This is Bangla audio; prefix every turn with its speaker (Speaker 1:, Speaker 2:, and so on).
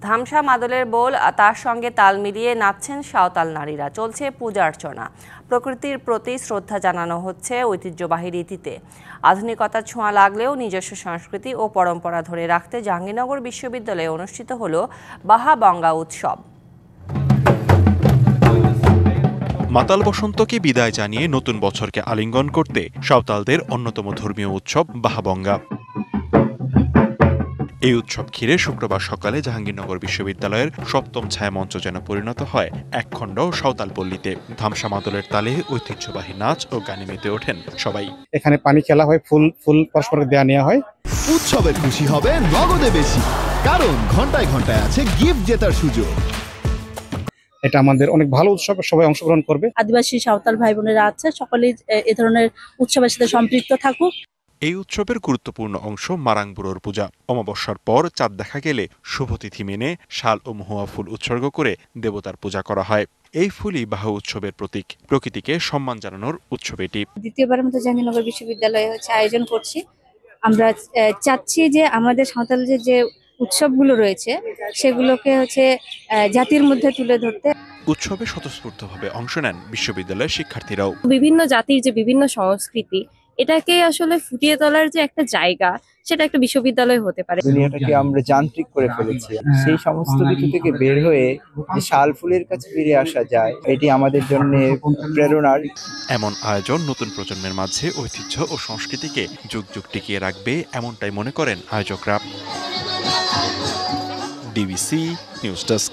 Speaker 1: ধামসা মাদলের বোল তার সঙ্গে তাল মিলিয়ে নাচছেন সাঁওতাল নারীরা। চলছে পূজা অর্চনা, প্রকৃতির প্রতি শ্রদ্ধা জানানো হচ্ছে ঐতিহ্যবাহী রীতিতে। আধুনিকতার ছোঁয়া লাগলেও নিজস্ব সংস্কৃতি ও পরম্পরা ধরে রাখতে জাহাঙ্গীরনগর বিশ্ববিদ্যালয়ে অনুষ্ঠিত হল বাহাবঙ্গা উৎসব।
Speaker 2: মাতাল বসন্তকে বিদায় জানিয়ে নতুন বছরকে আলিঙ্গন করতে সাঁওতালদের অন্যতম ধর্মীয় উৎসব বাহাবঙ্গা। এই উৎসব ঘিরে শুক্রবার সকালে জাহাঙ্গীরনগর বিশ্ববিদ্যালয়ের সপ্তম ছায়ামঞ্চ যেন পরিণত হয় একখণ্ড সাঁওতাল পল্লীতে। ধামসা মাদলের তালে ঐতিহ্যবাহী নাচ ও গানে মেতে ওঠেন সবাই।
Speaker 3: এখানে পানি খেলা হয়, ফুল পরস্পরকে দেয়া নেওয়া হয়।
Speaker 4: উৎসবের খুশি হবে নগদে বেশি, কারণ ঘন্টায় ঘন্টায় আছে গিফট জেতার সুযোগ।
Speaker 3: এটা আমাদের অনেক ভালো উৎসব, সবাই অংশগ্রহণ করবে।
Speaker 5: আদিবাসী সাঁওতাল ভাই বোনেরা আছে, সকলেই এ ধরনের উৎসবের সাথে সম্পৃক্ত থাকুক।
Speaker 2: এই উৎসবের গুরুত্বপূর্ণ অংশ মারাংবুড়োর পূজা। অমাবস্যার পর চাঁদ দেখা গেলে শুভতিথি মেনে শাল ও মহুয়া ফুল উৎসর্গ করে দেবতার পূজা করা হয়। এই ফুলই বাহু উৎসবের প্রতীক, প্রকৃতিকে সম্মান জানানোর উৎসব এটি।
Speaker 6: দ্বিতীয়বারের মতো জাহাঙ্গীরনগর বিশ্ববিদ্যালয়ে আয়োজন করছি। আমরা চাচ্ছি যে আমাদের সাঁওতালের যে উৎসবগুলো রয়েছে সেগুলোকে জাতির মধ্যে তুলে ধরতে।
Speaker 2: উৎসবে স্বতঃস্ফূর্তভাবে অংশ নেন বিশ্ববিদ্যালয়ের শিক্ষার্থীরাও।
Speaker 7: বিভিন্ন জাতির যে বিভিন্ন সংস্কৃতি, এটাকে আসলে ফুটিয়ে তোলার যে একটা জায়গা, সেটা একটা বিশ্ববিদ্যালয় হতে পারে।
Speaker 8: দুনিয়াটাকে আমরা যান্ত্রিক করে ফেলেছি, সেই সমস্ত কিছু থেকে বের হয়ে যে শাল ফুলের কাছে ফিরে আসা যায়, এটি আমাদের জন্য প্রেরণার।
Speaker 2: এমন আয়োজন নতুন প্রজন্মের মাঝে ঐতিহ্য ও সংস্কৃতিকে যুগ যুগ টিকিয়ে রাখবে, এমনটাই মনে করেন আয়োজকরা। DBC news desk.